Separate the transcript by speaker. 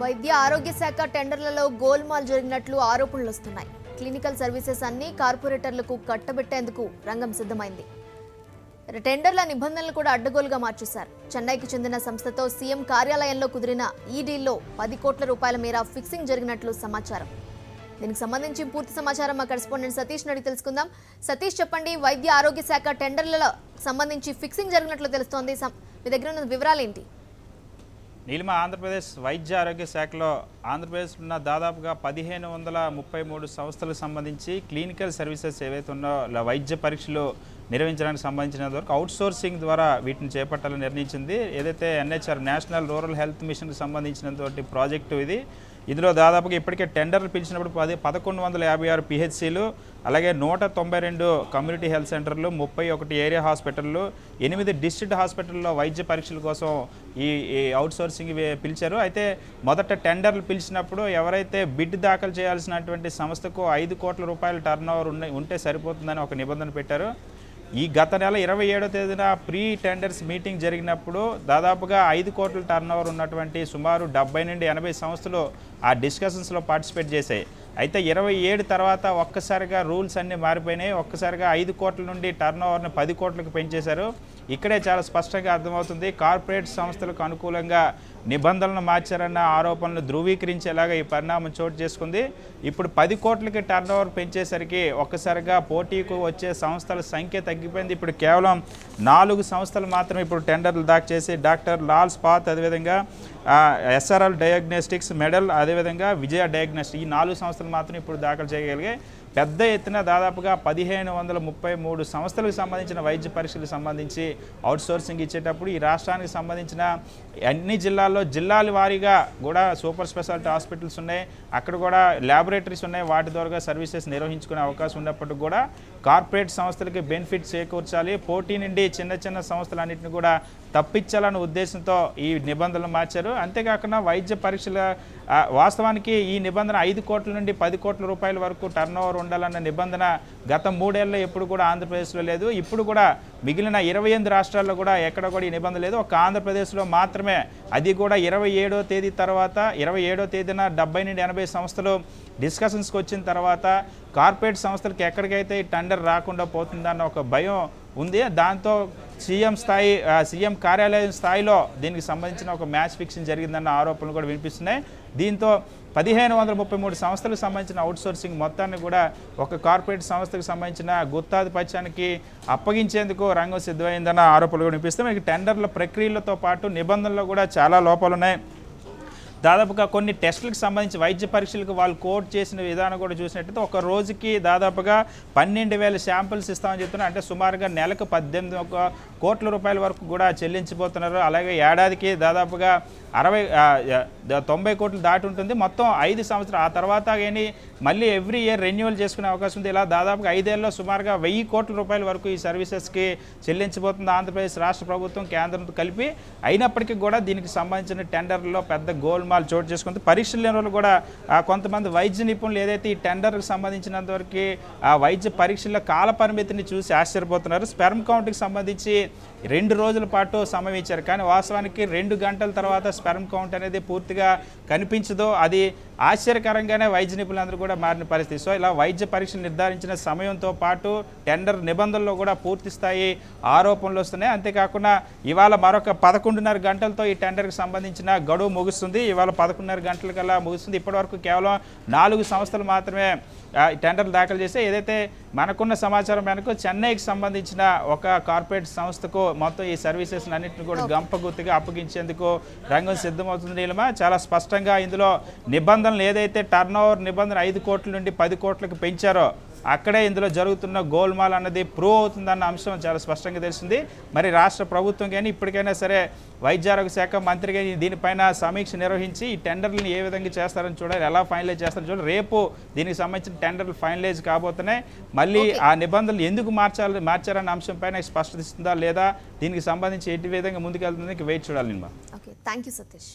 Speaker 1: వైద్య ఆరోగ్య శాఖ టెండర్లలో గోల్మాల్ జరిగినట్లు ఆరోపణలు వస్తున్నాయి. క్లినికల్ సర్వీసెస్ అన్ని కార్పొరేటర్లకు కట్టబెట్టేందుకు రంగం సిద్ధమైంది. టెండర్ల నిబంధనలు కూడా అడ్డగోలుగా మార్చేశారు. చెన్నైకి చెందిన సంస్థతో సీఎం కార్యాలయంలో కుదిరిన ఈ డీల్లో 10 కోట్ల రూపాయల మేర ఫిక్సింగ్ జరిగినట్లు సమాచారం. దీనికి సంబంధించి పూర్తి సమాచారం మా కరెస్పాండెంట్ సతీష్ అడిగి తెలుసుకుందాం. సతీష్, చెప్పండి, వైద్య ఆరోగ్య శాఖ టెండర్లలో సంబంధించి ఫిక్సింగ్ జరిగినట్లు తెలుస్తోంది. మీ దగ్గర ఉన్న వివరాలు ఏంటి?
Speaker 2: నీలిమ, ఆంధ్రప్రదేశ్ వైద్య ఆరోగ్య శాఖలో ఆంధ్రప్రదేశ్ ఉన్న దాదాపుగా 1533 సంస్థలకు సంబంధించి క్లినికల్ సర్వీసెస్ ఏవైతే ఉన్నాయో వైద్య పరీక్షలు నిర్వహించడానికి సంబంధించినంత వరకు అవుట్సోర్సింగ్ ద్వారా వీటిని చేపట్టాలని నిర్ణయించింది. ఏదైతే NHR నేషనల్ రూరల్ హెల్త్ మిషన్కి సంబంధించినటువంటి ప్రాజెక్టు ఇది. ఇందులో దాదాపుగా ఇప్పటికే టెండర్లు పిలిచినప్పుడు 1156 PHCలు, అలాగే 192 కమ్యూనిటీ హెల్త్ సెంటర్లు, 31 ఏరియా హాస్పిటళ్ళు, 8 డిస్ట్రిక్ట్ హాస్పిటల్లో వైద్య పరీక్షల కోసం ఈ అవుట్సోర్సింగ్ పిలిచారు. అయితే మొదట టెండర్లు పిలిచినప్పుడు ఎవరైతే బిడ్ దాఖలు చేయాల్సినటువంటి సంస్థకు 5 కోట్ల రూపాయల టర్నోవర్ ఉంటే సరిపోతుందని ఒక నిబంధన పెట్టారు. ఈ గత నెల 27వ తేదీన ప్రీ టెండర్స్ మీటింగ్ జరిగినప్పుడు దాదాపుగా 5 కోట్ల టర్నోవర్ ఉన్నటువంటి సుమారు 70 నుండి 80 సంస్థలు ఆ డిస్కషన్స్లో పార్టిసిపేట్ చేశాయి. అయితే 27 తర్వాత ఒక్కసారిగా రూల్స్ అన్నీ మారిపోయినాయి. ఒక్కసారిగా 5 కోట్ల నుండి టర్నోవర్ని 10 కోట్లకు పెంచేశారు. ఇక్కడే చాలా స్పష్టంగా అర్థమవుతుంది, కార్పొరేట్ సంస్థలకు అనుకూలంగా నిబంధనలను మార్చారన్న ఆరోపణలు ధృవీకరించేలాగా ఈ పరిణామం చోటు చేసుకుంది. ఇప్పుడు 10 కోట్లకి టర్నోవర్ పెంచేసరికి ఒక్కసారిగా పోటీకు వచ్చే సంస్థల సంఖ్య తగ్గిపోయింది. ఇప్పుడు కేవలం 4 సంస్థలు మాత్రమే ఇప్పుడు టెండర్లు దాఖలు చేసి డాక్టర్ లాల్ స్పాత్, అదేవిధంగా SRL డయాగ్నోస్టిక్స్, మెడల్, అదేవిధంగా విజయ డయాగ్నోస్టిక్స్, ఈ 4 సంస్థలు మాత్రం ఇప్పుడు దాఖలు చేయగలిగాయి. పెద్ద ఎత్తున దాదాపుగా 1533 సంస్థలకు సంబంధించిన వైద్య పరీక్షలకు సంబంధించి అవుట్సోర్సింగ్ ఇచ్చేటప్పుడు ఈ రాష్ట్రానికి సంబంధించిన అన్ని జిల్లాల్లో జిల్లాల వారీగా కూడా సూపర్ స్పెషాలిటీ హాస్పిటల్స్ ఉన్నాయి, అక్కడ కూడా ల్యాబొరేటరీస్ ఉన్నాయి. వాటి ద్వారా సర్వీసెస్ నిర్వహించుకునే అవకాశం ఉన్నప్పటికీ కూడా కార్పొరేట్ సంస్థలకి బెనిఫిట్ చేకూర్చాలి, పోటీ నుండి చిన్న చిన్న సంస్థలన్నింటినీ కూడా తప్పించాలన్న ఉద్దేశంతో ఈ నిబంధనలు మార్చారు. అంతేకాకుండా వైద్య పరీక్షల వాస్తవానికి ఈ నిబంధన 5 కోట్ల నుండి 10 కోట్ల రూపాయల వరకు టర్నోవర్ ఉండాలన్న నిబంధన గత 3 ఏళ్ళలో ఎప్పుడు కూడా ఆంధ్రప్రదేశ్లో లేదు. ఇప్పుడు కూడా మిగిలిన 28 రాష్ట్రాల్లో కూడా ఎక్కడ కూడా ఈ నిబంధన లేదు. ఒక ఆంధ్రప్రదేశ్లో మాత్రమే, అది కూడా 27వ తేదీ తర్వాత 27వ తేదీన 70 నుండి 80 సంస్థలు డిస్కషన్స్కి వచ్చిన తర్వాత కార్పొరేట్ సంస్థలకు ఎక్కడికైతే ఈ టెండర్ రాకుండా పోతుందన్న ఒక భయం ఉంది. దాంతో సీఎం కార్యాలయం స్థాయిలో దీనికి సంబంధించిన ఒక మ్యాచ్ ఫిక్సింగ్ జరిగిందన్న ఆరోపణలు కూడా వినిపిస్తున్నాయి. దీంతో 1533 సంస్థలకు సంబంధించిన అవుట్సోర్సింగ్ మొత్తాన్ని కూడా ఒక కార్పొరేట్ సంస్థకు సంబంధించిన గుత్తాధిపత్యానికి అప్పగించేందుకు రంగం సిద్ధమైందన్న ఆరోపణలు కూడా వినిపిస్తాయి. మనకి టెండర్ల ప్రక్రియలతో పాటు నిబంధనలు కూడా చాలా లోపాలు ఉన్నాయి. దాదాపుగా కొన్ని టెస్టులకు సంబంధించి వైద్య పరీక్షలకు వాళ్ళు కోడ్ చేసిన విధానం కూడా చూసినట్టయితే ఒక రోజుకి దాదాపుగా 12,000 శాంపిల్స్ ఇస్తామని చెప్తున్నారు. అంటే సుమారుగా నెలకు 18 కోట్ల రూపాయల వరకు కూడా చెల్లించిపోతున్నారు. అలాగే ఏడాదికి దాదాపుగా 90 కోట్లు దాటి ఉంటుంది. మొత్తం 5 సంవత్సరాలు ఆ తర్వాత కానీ మళ్ళీ ఎవ్రీ ఇయర్ రెన్యువల్ చేసుకునే అవకాశం ఉంది. ఇలా దాదాపుగా 5 ఏళ్ళలో సుమారుగా 1000 కోట్ల రూపాయల వరకు ఈ సర్వీసెస్కి చెల్లించిపోతుంది ఆంధ్రప్రదేశ్ రాష్ట్ర ప్రభుత్వం, కేంద్రంతో కలిపి. అయినప్పటికీ కూడా దీనికి సంబంధించిన టెండర్లలో పెద్ద గోల్మాల్ చోటు చేసుకుంది. పరీక్షల నిర్వహణలు కూడా కొంతమంది వైద్య నిపుణులు ఏదైతే ఈ టెండర్కి సంబంధించినంతవరకు ఆ వైద్య పరీక్షల కాల పరిమితిని చూసి ఆశ్చర్యపోతున్నారు. స్పెర్మ్ కౌంట్కి సంబంధించి 2 రోజుల పాటు సమయం ఇచ్చారు, కానీ వాస్తవానికి 2 గంటల తర్వాత స్పెర్మ్ కౌంట్ అనేది పూర్తిగా కనిపించదు. అది ఆశ్చర్యకరంగానే వైద్య నిపుణులందరూ కూడా మారిన పరిస్థితి. సో ఇలా వైద్య పరీక్షలు నిర్ధారించిన సమయంతో పాటు టెండర్ నిబంధనల్లో కూడా పూర్తి స్థాయి ఆరోపణలు వస్తున్నాయి. అంతేకాకుండా ఇవాళ మరొక 11:30 గంటలతో ఈ టెండర్కి సంబంధించిన గడువు ముగుస్తుంది. ఇవాళ 11:30 గంటలకల్లా ముగుస్తుంది. ఇప్పటివరకు కేవలం 4 సంస్థలు మాత్రమే టెండర్లు దాఖలు చేస్తే, ఏదైతే మనకున్న సమాచారం మేరకు చెన్నైకి సంబంధించిన ఒక కార్పొరేట్ సంస్థకు మొత్తం ఈ సర్వీసెస్ అన్నింటిని కూడా గంపగుత్తిగా అప్పగించేందుకు రంగం సిద్ధమవుతుంది. నీలిమ, చాలా స్పష్టంగా ఇందులో నిబంధనలు ఏదైతే టర్నోవర్ నిబంధన 5 కోట్ల నుండి 10 కోట్లకు పెంచారో అక్కడే ఇందులో జరుగుతున్న గోల్మాల్ అన్నది ప్రూవ్ అవుతుందన్న అంశం చాలా స్పష్టంగా తెలిసింది. మరి రాష్ట్ర ప్రభుత్వం కానీ ఇప్పటికైనా సరే వైద్య ఆరోగ్య శాఖ మంత్రి కానీ దీనిపైన సమీక్ష నిర్వహించి ఈ టెండర్లను ఏ విధంగా చేస్తారని చూడాలి, ఎలా ఫైనలైజ్ చేస్తారని చూడాలి. రేపు దీనికి సంబంధించిన టెండర్లు ఫైనలైజ్ కాబోతున్నాయి. మళ్ళీ ఆ నిబంధనలు ఎందుకు మార్చారన్న అంశంపైన స్పష్టత ఇస్తుందా లేదా, దీనికి సంబంధించి ఎట్టి విధంగా ముందుకెళ్తుందని వెయిట్ చూడాలి.
Speaker 1: Okay, thank you Satish.